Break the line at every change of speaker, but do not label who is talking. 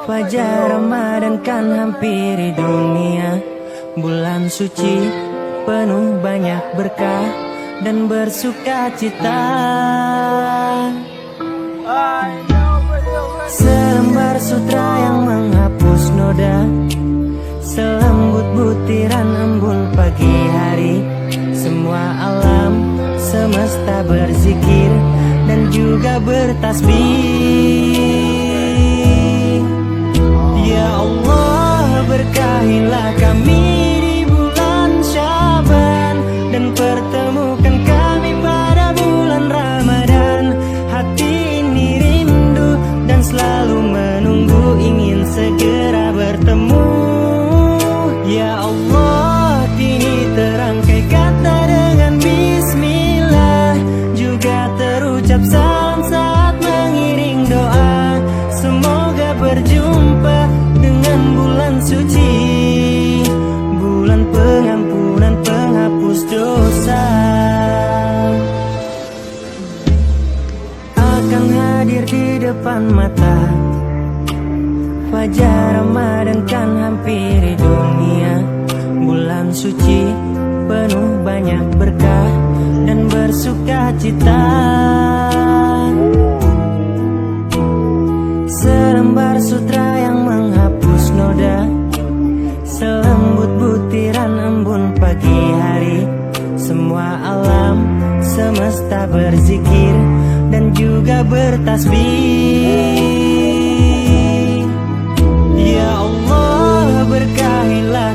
Fajar Ramadan kan hampiri dunia, bulan suci penuh banyak berkah dan bersuka cita. Selembar sutra yang menghapus noda, selembut butiran embun pagi hari. Semua alam semesta berzikir dan juga bertasbih. Ya Allah, berkahilah kami di bulan Syaban dan pertemukan kami pada bulan Ramadan. Hati ini rindu dan selalu menunggu, ingin segera bertemu. Ya Allah, kini terangkai kata dengan bismillah, juga terucap salam saat mengiring doa. Semoga berjumpa dengan bulan suci, bulan pengampunan penghapus dosa. Akan hadir di depan mata, fajar Ramadan kan hampiri dunia, bulan suci penuh banyak berkah dan bersuka cita. Selembar sutra yang menghapus noda, selembut butiran embun pagi hari. Semua alam semesta berzikir dan juga bertasbih. Ya Allah, berkahilah